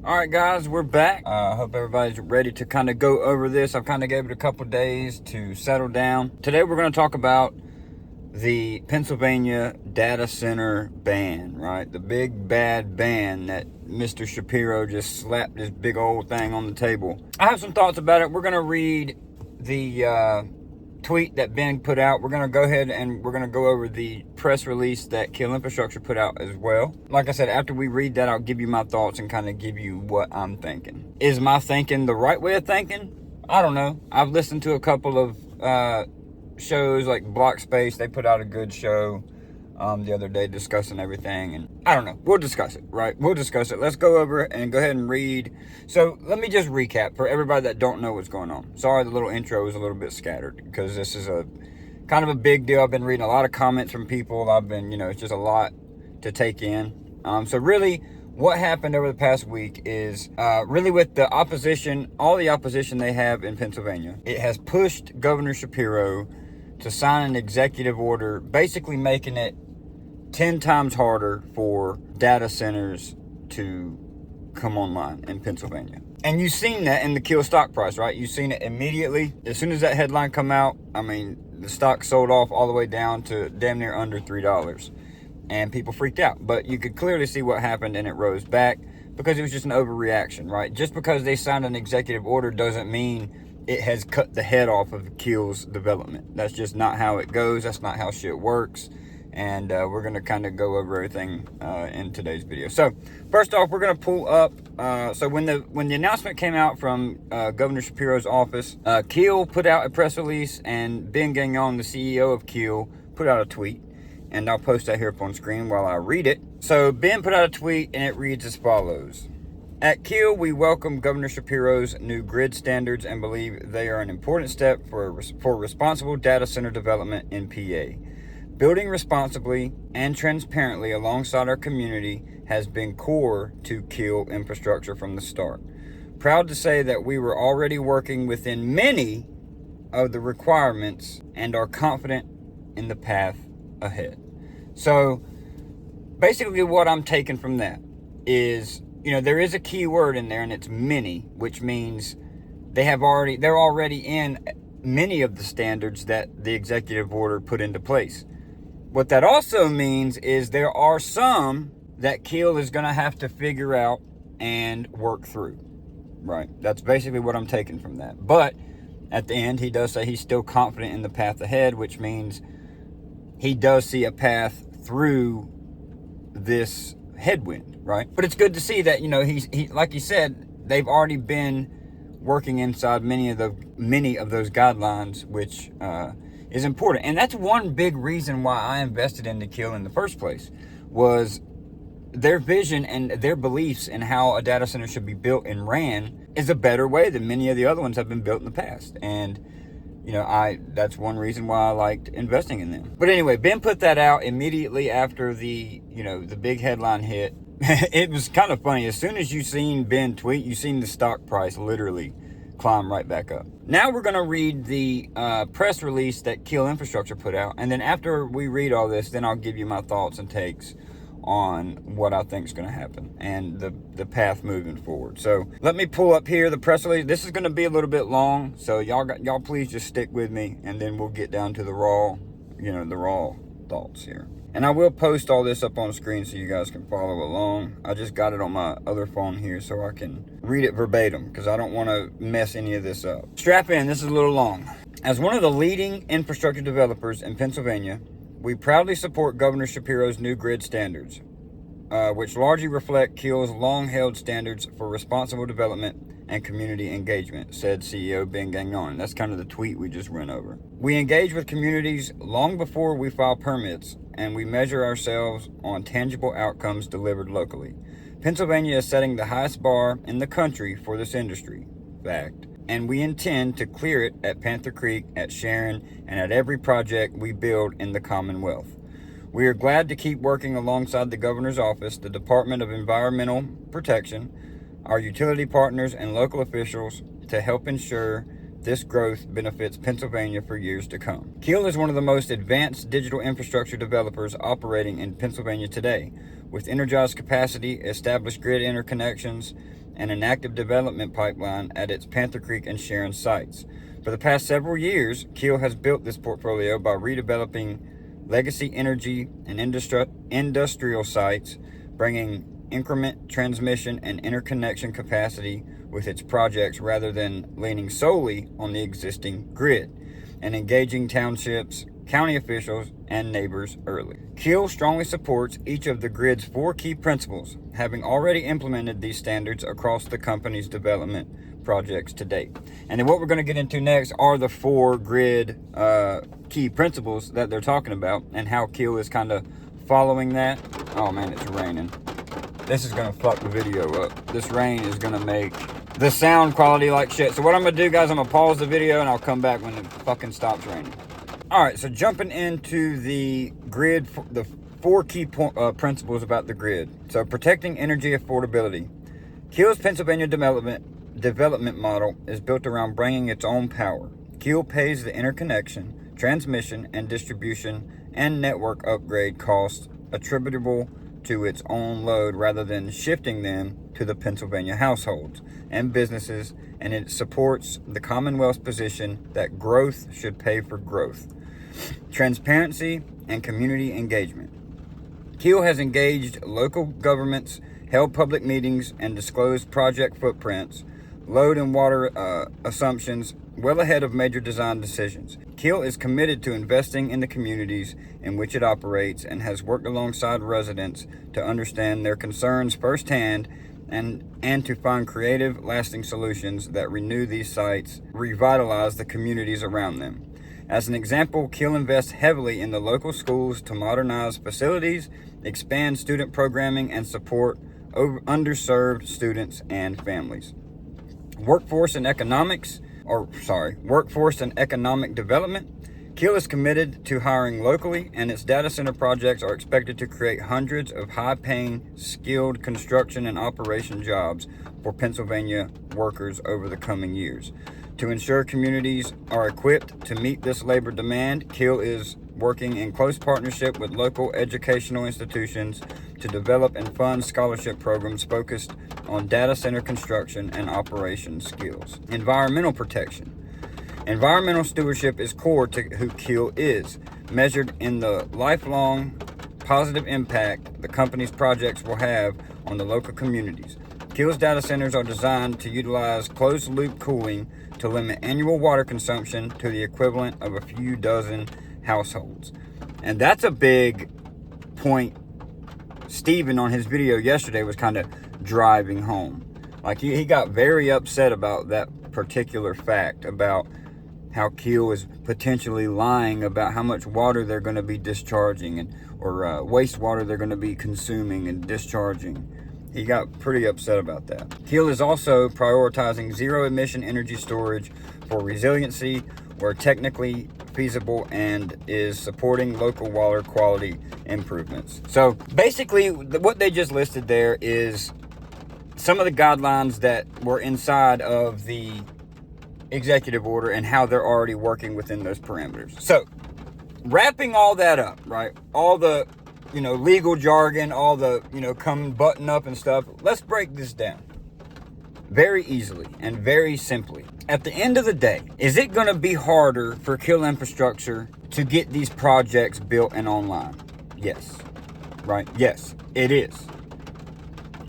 All right, guys, we're back. I hope everybody's ready to kind of go over this. I've kind of gave it a couple days to settle down. Today, we're going to talk about the Pennsylvania data center ban, right? The big bad ban that Mr. Shapiro just slapped this big old thing on the table. I have some thoughts about it. We're going to read the tweet that Ben put out. We're going to go ahead and we're going to go over the press release that KEEL Infrastructure put out as well. Like I said, after we read that, I'll give you my thoughts and kind of give you what I'm thinking. Is my thinking the right way of thinking? I don't know. I've listened to a couple of shows like Block Space. They put out a good show the other day discussing everything, and I don't know, we'll discuss it, right? We'll discuss it. Let's go over it and go ahead and read. So let me just recap for everybody that don't know what's going on. Sorry, the little intro is a little bit scattered because this is a kind of a big deal. I've been reading a lot of comments from people. I've been, it's just a lot to take in. So really what happened over the past week is really with the opposition, all the opposition they have in Pennsylvania, it has pushed Governor Shapiro to sign an executive order basically making it 10 times harder for data centers to come online in Pennsylvania. And you've seen that in the KEEL stock price, right? You've seen it immediately. As soon as that headline come out, I mean, the stock sold off all the way down to damn near under $3. And people freaked out. But you could clearly see what happened, and it rose back because it was just an overreaction, right? Just because they signed an executive order doesn't mean it has cut the head off of KEEL's development. That's just not how it goes. That's not how shit works. And we're going to kind of go over everything in today's video. So first off, we're going to pull up. So when the announcement came out from Governor Shapiro's office, KEEL put out a press release, and Ben Gagnon, the CEO of KEEL, put out a tweet. And I'll post that here up on screen while I read it. So Ben put out a tweet, and it reads as follows. At KEEL, we welcome Governor Shapiro's new grid standards and believe they are an important step for responsible data center development in PA. Building responsibly and transparently alongside our community has been core to KEEL Infrastructure from the start. Proud to say that we were already working within many of the requirements and are confident in the path ahead. So basically what I'm taking from that is, there is a key word in there, and it's many, which means they're already in many of the standards that the executive order put into place. What that also means is there are some that KEEL is going to have to figure out and work through, right? That's basically what I'm taking from that. But at the end, he does say he's still confident in the path ahead, which means he does see a path through this headwind, right? But it's good to see that, he like he said, they've already been working inside many of those guidelines, which is important. And that's one big reason why I invested into KEEL in the first place, was their vision and their beliefs in how a data center should be built and ran is a better way than many of the other ones have been built in the past. And that's one reason why I liked investing in them. But anyway, Ben put that out immediately after the big headline hit. It was kind of funny. As soon as you seen Ben tweet, you seen the stock price literally climb right back up. Now we're going to read the press release that KEEL Infrastructure put out. And then after we read all this, then I'll give you my thoughts and takes on what I think is going to happen and the path moving forward. So let me pull up here the press release. This is going to be a little bit long, so y'all please just stick with me, and then we'll get down to the raw thoughts here. And I will post all this up on the screen so you guys can follow along. I just got it on my other phone here so I can read it verbatim because I don't want to mess any of this up. Strap in, this is a little long. As one of the leading infrastructure developers in Pennsylvania, we proudly support Governor Shapiro's new grid standards, which largely reflect KEEL's long-held standards for responsible development and community engagement, said CEO Ben Gagnon. That's kind of the tweet we just went over. We engage with communities long before we file permits, and we measure ourselves on tangible outcomes delivered locally. Pennsylvania is setting the highest bar in the country for this industry. Fact. And we intend to clear it at Panther Creek, at Sharon, and at every project we build in the Commonwealth. We are glad to keep working alongside the Governor's Office, the Department of Environmental Protection, our utility partners, and local officials to help ensure this growth benefits Pennsylvania for years to come. KEEL is one of the most advanced digital infrastructure developers operating in Pennsylvania today, with energized capacity, established grid interconnections, and an active development pipeline at its Panther Creek and Sharon sites. For the past several years, KEEL has built this portfolio by redeveloping legacy energy and industrial sites, bringing increment, transmission, and interconnection capacity with its projects rather than leaning solely on the existing grid, and engaging townships, county officials, and neighbors early. KEEL strongly supports each of the grid's 4 key principles, having already implemented these standards across the company's development projects to date. And then what we're going to get into next are the 4 grid key principles that they're talking about, and how KEEL is kind of following that. Oh man, it's raining. This is going to fuck the video up. This rain is going to make the sound quality like shit. So what I'm going to do, guys, I'm going to pause the video and I'll come back when it fucking stops raining. Alright, so jumping into the grid, the 4 key principles about the grid. So protecting energy affordability. KEEL's Pennsylvania development model is built around bringing its own power. KEEL pays the interconnection, transmission, and distribution and network upgrade costs attributable to its own load rather than shifting them to the Pennsylvania households and businesses, and it supports the Commonwealth's position that growth should pay for growth. Transparency and community engagement. KEEL has engaged local governments, held public meetings, and disclosed project footprints, load and water assumptions well ahead of major design decisions. KEEL is committed to investing in the communities in which it operates and has worked alongside residents to understand their concerns firsthand and to find creative, lasting solutions that renew these sites, revitalize the communities around them. As an example, KEEL invests heavily in the local schools to modernize facilities, expand student programming, and support underserved students and families. Workforce and economic development. KEEL is committed to hiring locally, and its data center projects are expected to create hundreds of high-paying, skilled construction and operation jobs for Pennsylvania workers over the coming years. To ensure communities are equipped to meet this labor demand, KEEL is working in close partnership with local educational institutions to develop and fund scholarship programs focused on data center construction and operation skills. Environmental protection. Environmental stewardship is core to who KEEL is, measured in the lifelong positive impact the company's projects will have on the local communities. KEEL's data centers are designed to utilize closed-loop cooling to limit annual water consumption to the equivalent of a few dozen households. And that's a big point Steven on his video yesterday was kind of driving home. Like he got very upset about that particular fact, about how KEEL is potentially lying about how much water they're going to be discharging or wastewater they're going to be consuming and discharging. He got pretty upset about that. KEEL is also prioritizing zero-emission energy storage for resiliency where technically feasible, and is supporting local water quality improvements. So basically what they just listed there is some of the guidelines that were inside of the executive order and how they're already working within those parameters. So wrapping all that up, right? All the, legal jargon, all the, come button up and stuff. Let's break this down very easily and very simply. At the end of the day, is it going to be harder for KEEL Infrastructure to get these projects built and online? Yes. Right? Yes, it is.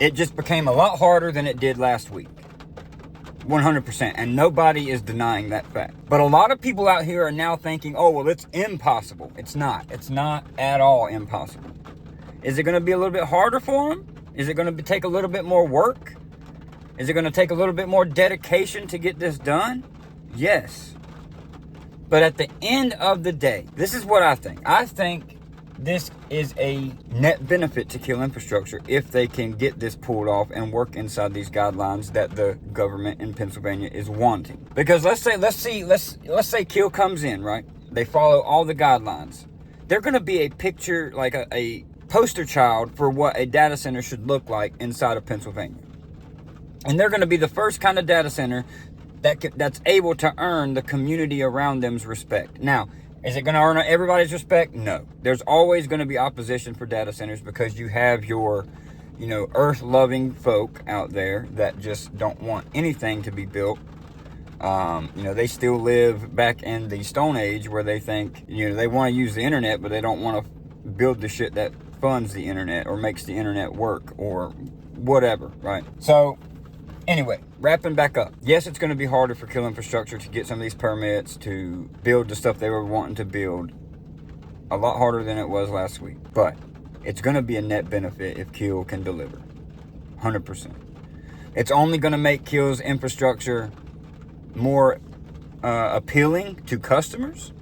It just became a lot harder than it did last week. 100%. And nobody is denying that fact. But a lot of people out here are now thinking, oh, well, it's impossible. It's not. It's not at all impossible. Is it going to be a little bit harder for them? Is it going to take a little bit more work? Is it going to take a little bit more dedication to get this done? Yes. But at the end of the day, this is what I think. I think this is a net benefit to KEEL Infrastructure if they can get this pulled off and work inside these guidelines that the government in Pennsylvania is wanting. Because let's say KEEL comes in, right? They follow all the guidelines. They're going to be a picture, like a poster child for what a data center should look like inside of Pennsylvania. And they're going to be the first kind of data center that's able to earn the community around them's respect. Now, is it going to earn everybody's respect? No. There's always going to be opposition for data centers because you have your you know, earth-loving folk out there that just don't want anything to be built. You know, they still live back in the Stone Age where they think, you know, they want to use the internet, but they don't want to build the shit that funds the internet or makes the internet work or whatever, right? So anyway, wrapping back up. Yes, it's going to be harder for KEEL Infrastructure to get some of these permits to build the stuff they were wanting to build. A lot harder than it was last week. But it's going to be a net benefit if KEEL can deliver. 100%. It's only going to make KEEL's infrastructure more appealing to customers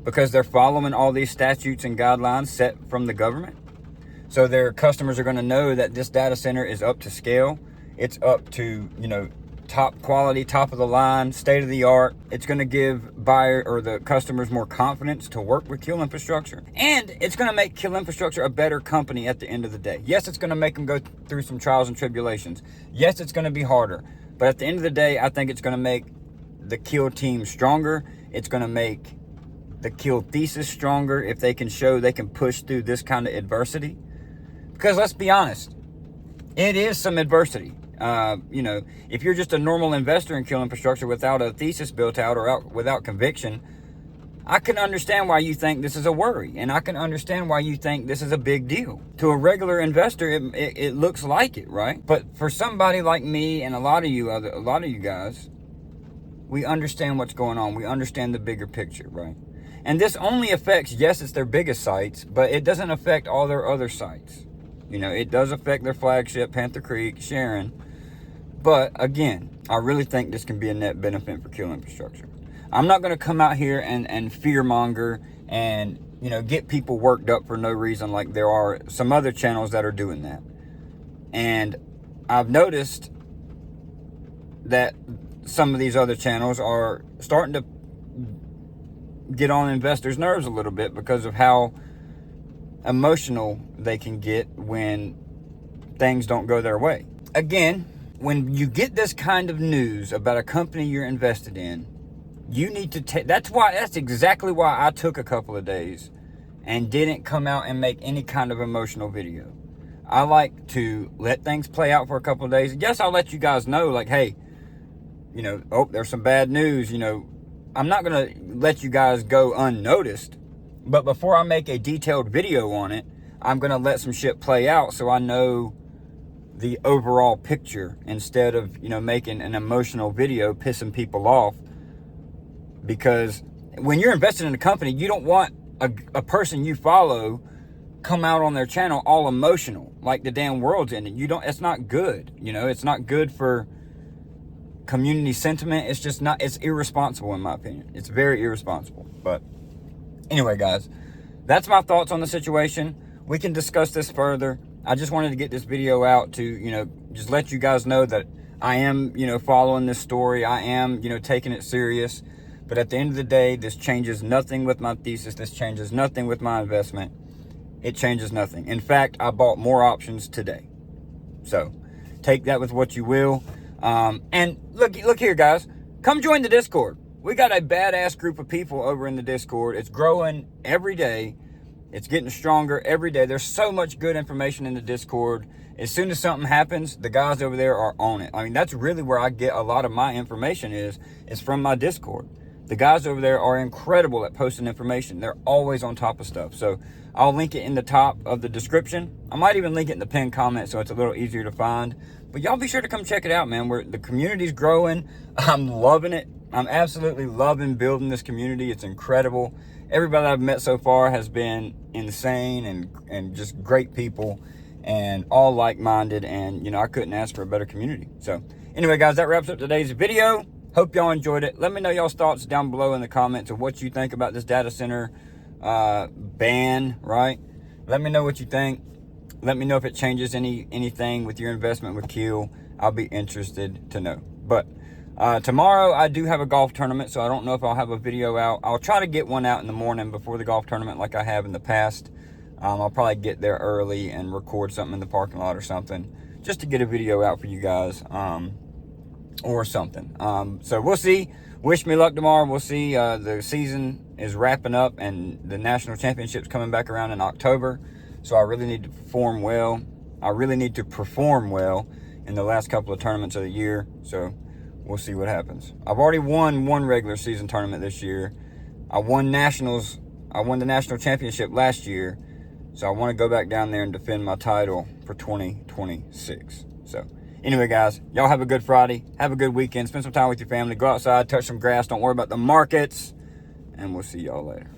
because they're following all these statutes and guidelines set from the government. So their customers are going to know that this data center is up to scale. It's up to, you know, top quality, top of the line, state of the art. It's going to give buyer or the customers more confidence to work with KEEL Infrastructure. And it's going to make KEEL Infrastructure a better company at the end of the day. Yes, it's going to make them go through some trials and tribulations. Yes, it's going to be harder. But at the end of the day, I think it's going to make the KEEL team stronger. It's going to make the KEEL thesis stronger if they can show they can push through this kind of adversity. Because let's be honest, it is some adversity. You know, if you're just a normal investor in KEEL Infrastructure without a thesis built out or without conviction, I can understand why you think this is a worry, and I can understand why you think this is a big deal. To a regular investor, it looks like it, right? But for somebody like me and a lot of you guys, we understand what's going on. We understand the bigger picture, right? And this only affects, yes, it's their biggest sites, but it doesn't affect all their other sites. You know, it does affect their flagship, Panther Creek, Sharon. But again, I really think this can be a net benefit for KEEL Infrastructure. I'm not going to come out here and fear monger and, you know, get people worked up for no reason like there are some other channels that are doing that. And I've noticed that some of these other channels are starting to get on investors' nerves a little bit because of how emotional they can get when things don't go their way. Again, when you get this kind of news about a company you're invested in, you need to take, that's exactly why I took a couple of days and didn't come out and make any kind of emotional video. I like to let things play out for a couple of days. Yes, I'll let you guys know, like, hey, you know, oh, there's some bad news, you know. I'm not going to let you guys go unnoticed, but before I make a detailed video on it, I'm going to let some shit play out so I know the overall picture instead of, you know, making an emotional video pissing people off. Because when you're invested in a company, you don't want a person you follow come out on their channel all emotional like the damn world's ending. You don't, it's not good. You know, it's not good for community sentiment. It's just not, it's irresponsible in my opinion. It's very irresponsible. But anyway, guys, that's my thoughts on the situation. We can discuss this further. I just wanted to get this video out to, you know, just let you guys know that I am, you know, following this story. I am, you know, taking it serious. But at the end of the day, this changes nothing with my thesis. This changes nothing with my investment. It changes nothing. In fact, I bought more options today. So take that with what you will. And look here, guys. Come join the Discord. We got a badass group of people over in the Discord. It's growing every day. It's getting stronger every day. There's so much good information in the Discord. As soon as something happens, the guys over there are on it. I mean, that's really where I get a lot of my information is from my Discord. The guys over there are incredible at posting information. They're always on top of stuff. So I'll link it in the top of the description. I might even link it in the pinned comment so it's a little easier to find. But y'all be sure to come check it out, man. The community's growing. I'm loving it. I'm absolutely loving building this community. It's incredible. Everybody I've met so far has been insane and just great people and all like-minded. And, you know, I couldn't ask for a better community. So anyway, guys, that wraps up today's video. Hope y'all enjoyed it. Let me know y'all's thoughts down below in the comments of what you think about this data center ban, right? Let me know what you think. Let me know if it changes anything with your investment with KEEL. I'll be interested to know. But tomorrow I do have a golf tournament, so I don't know if I'll have a video out. I'll try to get one out in the morning before the golf tournament like I have in the past. I'll probably get there early and record something in the parking lot or something just to get a video out for you guys. Or something. So we'll see. Wish me luck tomorrow. We'll see. The season is wrapping up and the national championship's coming back around in October. So I really need to perform well I really need to perform well in the last couple of tournaments of the year. So we'll see what happens. I've already won one regular season tournament this year. I won nationals. I won the national championship last year. So I want to go back down there and defend my title for 2026. So anyway, guys, y'all have a good Friday. Have a good weekend. Spend some time with your family. Go outside, touch some grass. Don't worry about the markets. And we'll see y'all later.